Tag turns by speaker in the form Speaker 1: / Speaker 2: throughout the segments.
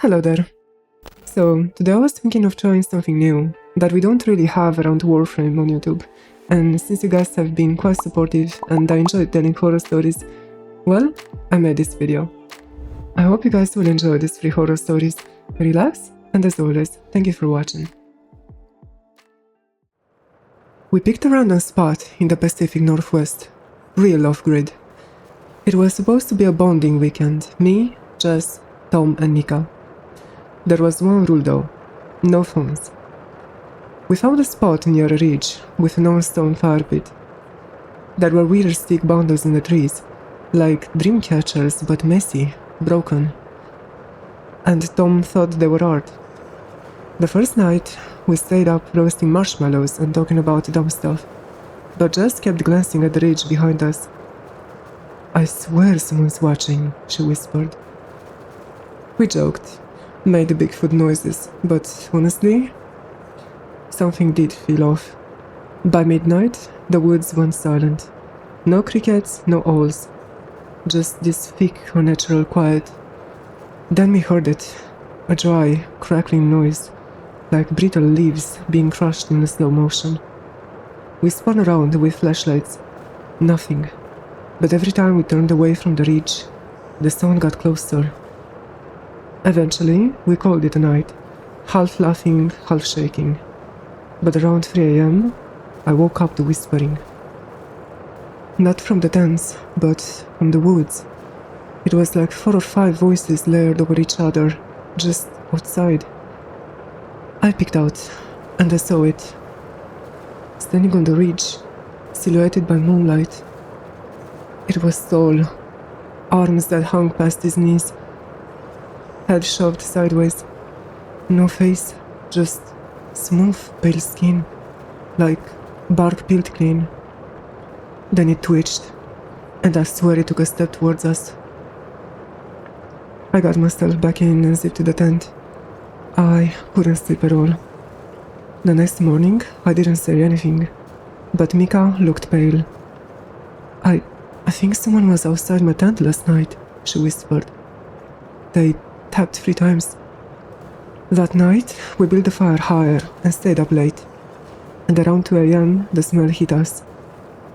Speaker 1: Hello there. So, today I was thinking of trying something new that we don't really have around Warframe on YouTube. And since you guys have been quite supportive and I enjoy telling horror stories, well, I made this video. I hope you guys will enjoy these free horror stories. Relax, and as always, thank you for watching. We picked a random spot in the Pacific Northwest, real off-grid. It was supposed to be a bonding weekend, me, Jess, Tom and Nika. There was one rule though, no phones. We found a spot near a ridge with a non-stone fire pit. There were weird stick bundles in the trees, like dream catchers but messy, broken. And Tom thought they were art. The first night, we stayed up roasting marshmallows and talking about dumb stuff, but Jess kept glancing at the ridge behind us. "I swear someone's watching," she whispered. We joked, made Bigfoot noises, but honestly, something did feel off. By midnight, the woods went silent. No crickets, no owls. Just this thick, unnatural quiet. Then we heard it, a dry, crackling noise, like brittle leaves being crushed in slow motion. We spun around with flashlights. Nothing. But every time we turned away from the ridge, the sound got closer. Eventually, we called it a night, half laughing, half shaking. But around 3 a.m., I woke up to whispering. Not from the tents, but from the woods. It was like 4 or 5 voices layered over each other, just outside. I peeked out, and I saw it. Standing on the ridge, silhouetted by moonlight. It was tall, arms that hung past his knees, head shoved sideways, no face, just smooth, pale skin, like bark peeled clean. Then it twitched, and I swear it took a step towards us. I got myself back in and zipped to the tent. I couldn't sleep at all. The next morning, I didn't say anything, but Mika looked pale. I think someone was outside my tent last night, she whispered. They tapped 3 times. That night, we built the fire higher and stayed up late. And around 2 a.m., the smell hit us.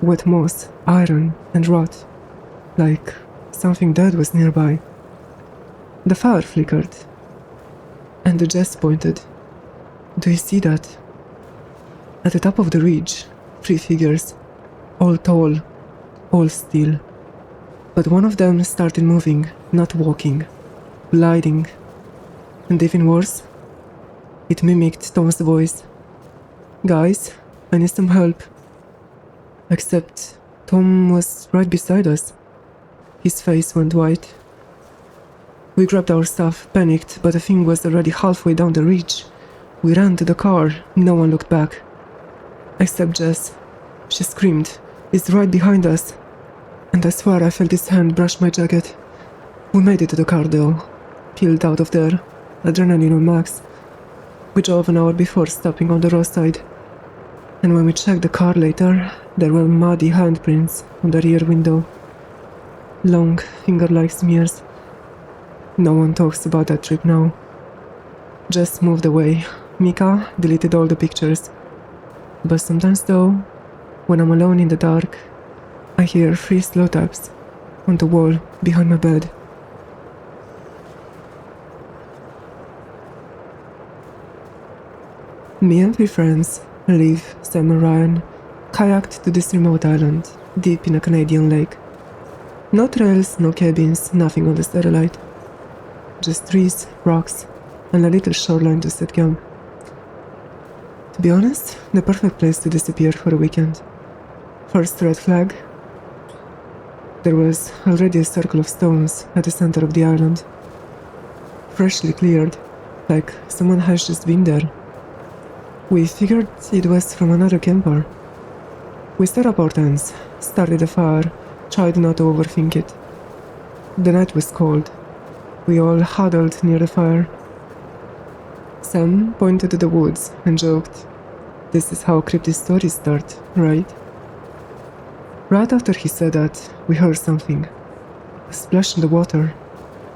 Speaker 1: Wet moss, iron, and rot. Like something dead was nearby. The fire flickered. And the Jess pointed. "Do you see that?" At the top of the ridge, 3 figures, all tall, all still. But one of them started moving, not walking, gliding. And even worse, it mimicked Tom's voice. "Guys, I need some help." Except Tom was right beside us. His face went white. We grabbed our stuff, panicked, but the thing was already halfway down the ridge. We ran to the car, no one looked back. Except Jess. She screamed, "It's right behind us." And I swear I felt his hand brush my jacket. We made it to the car though, peeled out of there, adrenaline on max. We drove an hour before stopping on the roadside. And when we checked the car later, there were muddy handprints on the rear window. Long, finger-like smears. No one talks about that trip now. Just moved away. Mika deleted all the pictures. But sometimes though, when I'm alone in the dark, I hear 3 slow taps on the wall behind my bed. Me and 3 friends, Liv, Sam and Ryan, kayaked to this remote island, deep in a Canadian lake. No trails, no cabins, nothing on the satellite. Just trees, rocks, and a little shoreline to set camp. To be honest, the perfect place to disappear for a weekend. First red flag. There was already a circle of stones at the center of the island. Freshly cleared, like someone has just been there. We figured it was from another camper. We set up our tents, started a fire, tried not to overthink it. The night was cold. We all huddled near the fire. Sam pointed to the woods and joked, "This is how creepy stories start, right?" Right after he said that, we heard something. A splash in the water.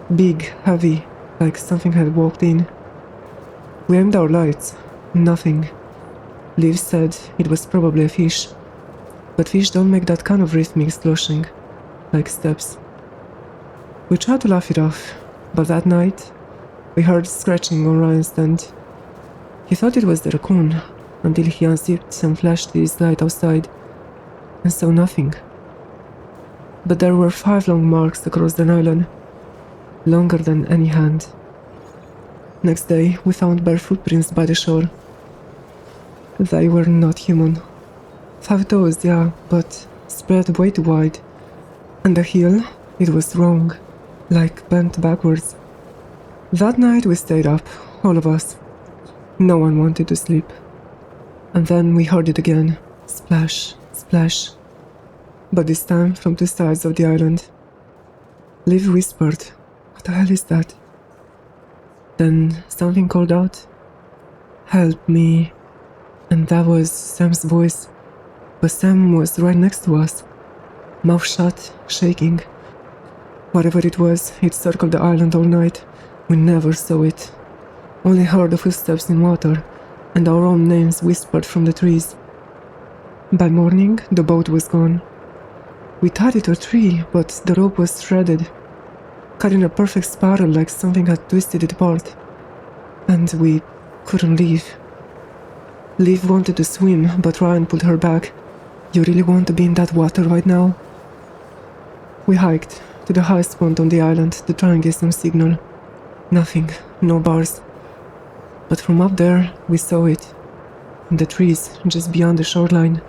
Speaker 1: Big, heavy, like something had walked in. We aimed our lights. Nothing. Liv said it was probably a fish, but fish don't make that kind of rhythmic sloshing, like steps. We tried to laugh it off, but that night, we heard scratching on Ryan's tent. He thought it was the raccoon, until he unzipped and flashed his light outside, and saw nothing. But there were 5 long marks across the nylon, longer than any hand. Next day, we found bare footprints by the shore. They were not human. 5 toes, yeah, but spread way too wide. And the heel, it was wrong, like bent backwards. That night we stayed up, all of us. No one wanted to sleep. And then we heard it again. Splash, splash. But this time from 2 sides of the island. Liv whispered, "What the hell is that?" Then something called out, "Help me." And that was Sam's voice. But Sam was right next to us, mouth shut, shaking. Whatever it was, it circled the island all night. We never saw it. Only heard the footsteps in water, and our own names whispered from the trees. By morning, the boat was gone. We tied it to a tree, but the rope was shredded, cut in a perfect spiral like something had twisted it apart. And we couldn't leave. Liv wanted to swim, but Ryan pulled her back. "You really want to be in that water right now?" We hiked to the highest point on the island to try and get some signal. Nothing, no bars. But from up there, we saw it. In the trees, just beyond the shoreline,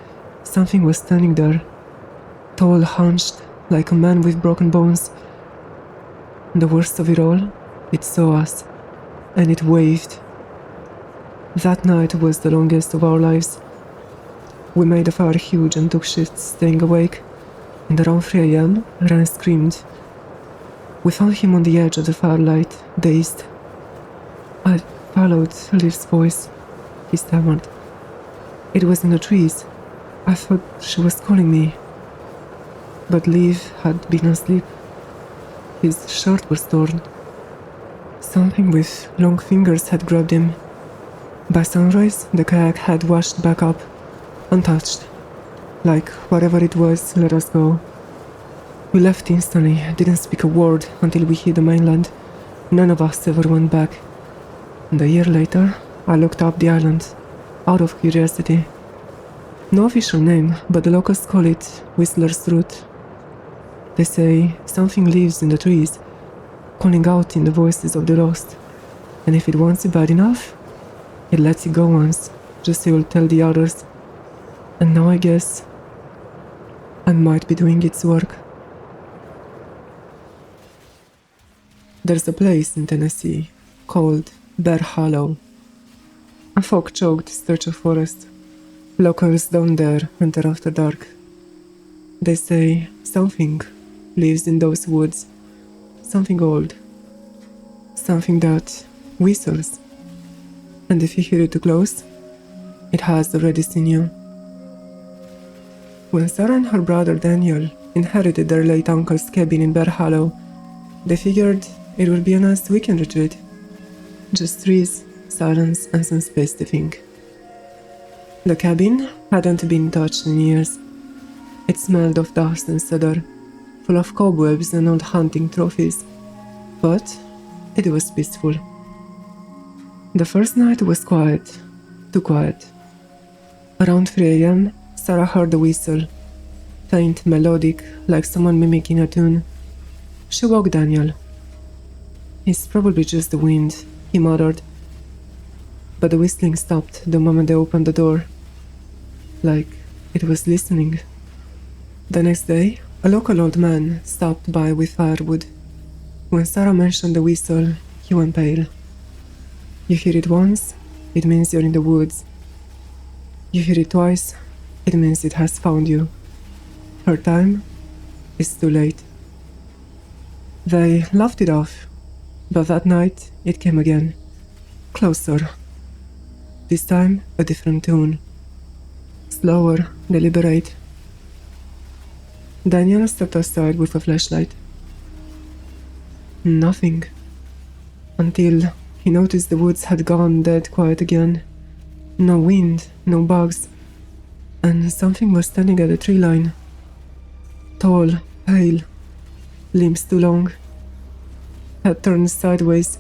Speaker 1: something was standing there. Tall, hunched, like a man with broken bones. And the worst of it all, it saw us. And it waved. That night was the longest of our lives. We made the fire huge and took shifts staying awake. And around 3 a.m., Ryan screamed. We found him on the edge of the firelight, dazed. "I followed Liv's voice," he stammered. "It was in the trees. I thought she was calling me." But Liv had been asleep. His shirt was torn. Something with long fingers had grabbed him. By sunrise, the kayak had washed back up, untouched. Like whatever it was, let us go. We left instantly, didn't speak a word until we hit the mainland. None of us ever went back. And a year later, I looked up the island, out of curiosity. No official name, but the locals call it Whistler's Root. They say something lives in the trees, calling out in the voices of the lost. And if it wants you bad enough, it lets you go once, just so you'll tell the others. And now I guess I might be doing its work. There's a place in Tennessee called Bear Hollow. A fog-choked stretch of forest. Locals don't dare enter after dark. They say something lives in those woods. Something old. Something that whistles. And if you hear it too close, it has already seen you. When Sarah and her brother Daniel inherited their late uncle's cabin in Bear Hollow, they figured it would be a nice weekend retreat. Just trees, silence, and some space to think. The cabin hadn't been touched in years. It smelled of dust and cedar, full of cobwebs and old hunting trophies. But it was peaceful. The first night was quiet, too quiet. Around 3 a.m., Sarah heard a whistle, faint, melodic, like someone mimicking a tune. She woke Daniel. "It's probably just the wind," he muttered. But the whistling stopped the moment they opened the door, like it was listening. The next day, a local old man stopped by with firewood. When Sarah mentioned the whistle, he went pale. You hear it once, it means you're in the woods. You hear it twice, it means it has found you. Her time is too late. They laughed it off, but that night it came again. Closer. This time a different tune. Slower, deliberate. Daniel stepped aside with a flashlight. Nothing. until he noticed the woods had gone dead quiet again. No wind, no bugs, and something was standing at the tree line. Tall, pale, limbs too long, head turned sideways.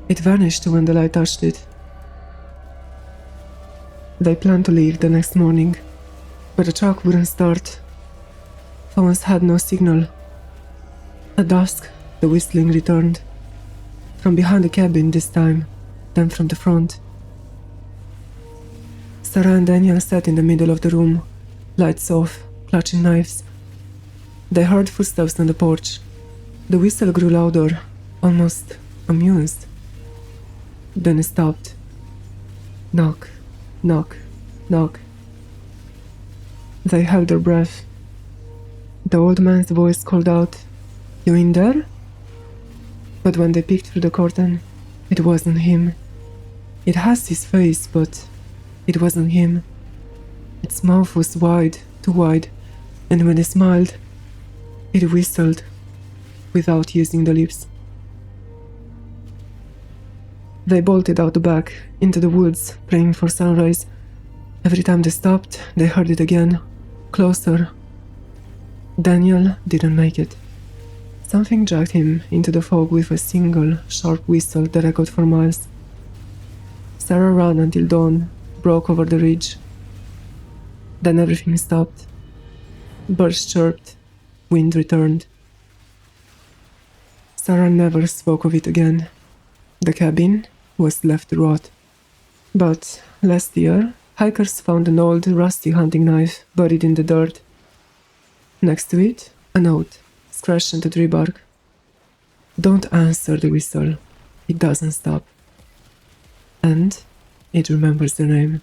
Speaker 1: It vanished when the light touched it. They planned to leave the next morning, but the truck wouldn't start. Phones had no signal. At dusk, the whistling returned. From behind the cabin this time, then from the front. Sarah and Daniel sat in the middle of the room, lights off, clutching knives. They heard footsteps on the porch. The whistle grew louder, almost amused. Then it stopped. Knock, knock, knock. They held their breath. The old man's voice called out, "You in there?" But when they peeked through the curtain, it wasn't him. It has his face, but it wasn't him. Its mouth was wide, too wide, and when it smiled, it whistled, without using the lips. They bolted out the back, into the woods, praying for sunrise. Every time they stopped, they heard it again, closer. Daniel didn't make it. Something dragged him into the fog with a single, sharp whistle that echoed for miles. Sarah ran until dawn broke over the ridge. Then everything stopped. Birds chirped, wind returned. Sarah never spoke of it again. The cabin was left to rot. But last year, hikers found an old, rusty hunting knife buried in the dirt. Next to it, a note, scratched into tree bark. "Don't answer the whistle. It doesn't stop." And it remembers the name.